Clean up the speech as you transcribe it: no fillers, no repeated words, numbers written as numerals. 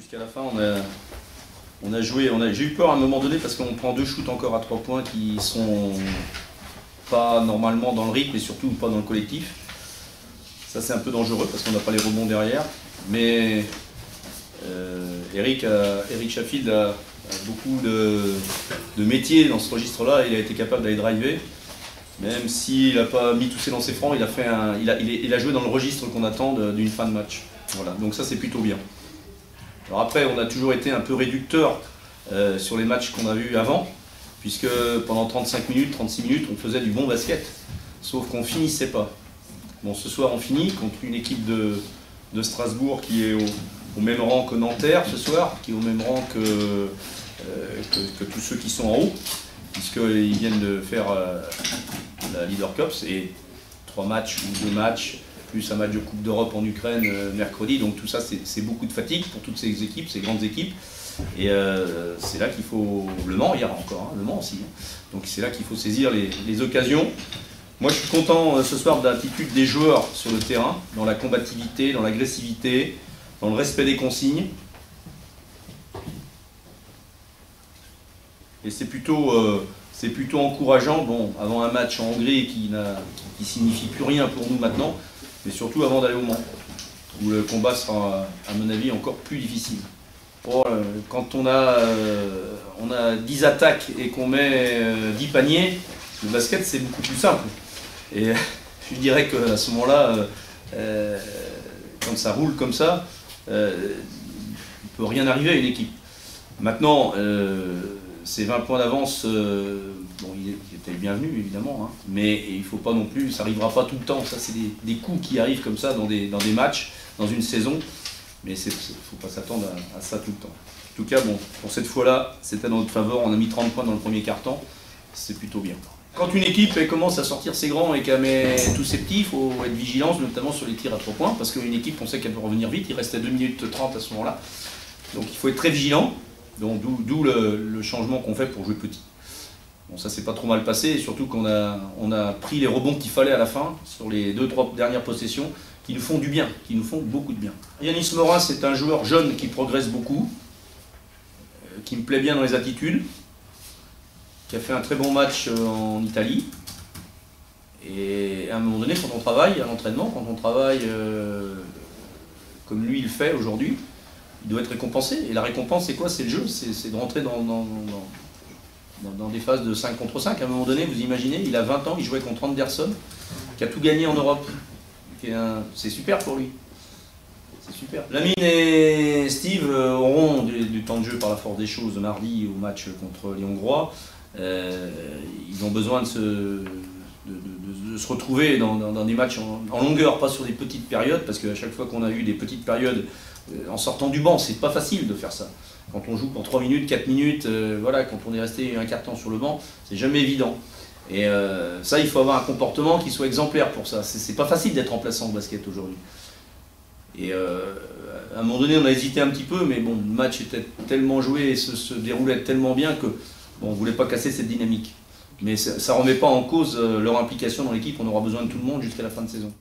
Jusqu'à la fin, on a joué. J'ai eu peur à un moment donné parce qu'on prend 2 shoots encore à 3 points qui sont pas normalement dans le rythme et surtout pas dans le collectif. Ça, c'est un peu dangereux parce qu'on n'a pas les rebonds derrière. Mais Eric Sheffield a beaucoup de métiers dans ce registre-là. Il a été capable d'aller driver. Même s'il n'a pas mis tous ses lancers francs, il a joué dans le registre qu'on attend d'une fin de match. Voilà, donc ça c'est plutôt bien. Alors après, on a toujours été un peu réducteur sur les matchs qu'on a vus avant, puisque pendant 35 minutes, 36 minutes, on faisait du bon basket, sauf qu'on finissait pas. Bon, ce soir on finit contre une équipe de Strasbourg qui est au même rang que Nanterre ce soir, qui est au même rang que tous ceux qui sont en haut, puisqu'ils viennent de faire la Leader Cup, et 3 matchs ou 2 matchs, plus un match de Coupe d'Europe en Ukraine mercredi, donc tout ça c'est beaucoup de fatigue pour toutes ces équipes, ces grandes équipes, et c'est là qu'il faut, Le Mans hier encore, hein, Le Mans aussi, hein. Donc c'est là qu'il faut saisir les occasions. Moi je suis content ce soir de l'attitude des joueurs sur le terrain, dans la combativité, dans l'agressivité, dans le respect des consignes, et c'est plutôt encourageant, bon, avant un match en Hongrie qui signifie plus rien pour nous maintenant, mais surtout avant d'aller au Mans, où le combat sera, à mon avis, encore plus difficile. Bon, quand on a 10 attaques et qu'on met 10 paniers, le basket c'est beaucoup plus simple. Et je dirais qu'à ce moment-là, quand ça roule comme ça, il ne peut rien arriver à une équipe. Maintenant, ces 20 points d'avance, bon, ils étaient bienvenus évidemment, hein, mais il ne faut pas non plus, ça n'arrivera pas tout le temps. Ça, c'est des coups qui arrivent comme ça dans des matchs, dans une saison, mais il ne faut pas s'attendre à ça tout le temps. En tout cas, bon, pour cette fois-là, c'était dans notre faveur. On a mis 30 points dans le premier quart-temps, c'est plutôt bien. Quand une équipe commence à sortir ses grands et qu'elle met tous ses petits, il faut être vigilant, notamment sur les tirs à 3 points, parce qu'une équipe, on sait qu'elle peut revenir vite. Il restait 2 minutes 30 à ce moment-là, donc il faut être très vigilant. Donc d'où le changement qu'on fait pour jouer petit. Bon, ça s'est pas trop mal passé, et surtout qu'on a pris les rebonds qu'il fallait à la fin, sur les 2-3 dernières possessions, qui nous font du bien, qui nous font beaucoup de bien. Yanis Morin, c'est un joueur jeune qui progresse beaucoup, qui me plaît bien dans les attitudes, qui a fait un très bon match en Italie. Et à un moment donné, quand on travaille à l'entraînement, quand on travaille comme lui il fait aujourd'hui, il doit être récompensé. Et la récompense, c'est quoi? C'est le jeu, c'est de rentrer dans des phases de 5 contre 5. À un moment donné, vous imaginez, il a 20 ans, il jouait contre Anderson, qui a tout gagné en Europe. C'est super pour lui. C'est super. Lamine et Steve auront du temps de jeu par la force des choses mardi au match contre les Hongrois. Ils ont besoin de se retrouver dans des matchs en longueur, pas sur des petites périodes, parce qu'à chaque fois qu'on a eu des petites périodes en sortant du banc, c'est pas facile de faire ça. Quand on joue pour 3 minutes, 4 minutes, voilà, quand on est resté un quart temps sur le banc, c'est jamais évident. Et ça, il faut avoir un comportement qui soit exemplaire pour ça. C'est pas facile d'être remplaçant au basket aujourd'hui. Et à un moment donné, on a hésité un petit peu, mais bon, le match était tellement joué et se déroulait tellement bien que bon, on ne voulait pas casser cette dynamique. Mais ça ne remet pas en cause leur implication dans l'équipe. On aura besoin de tout le monde jusqu'à la fin de saison.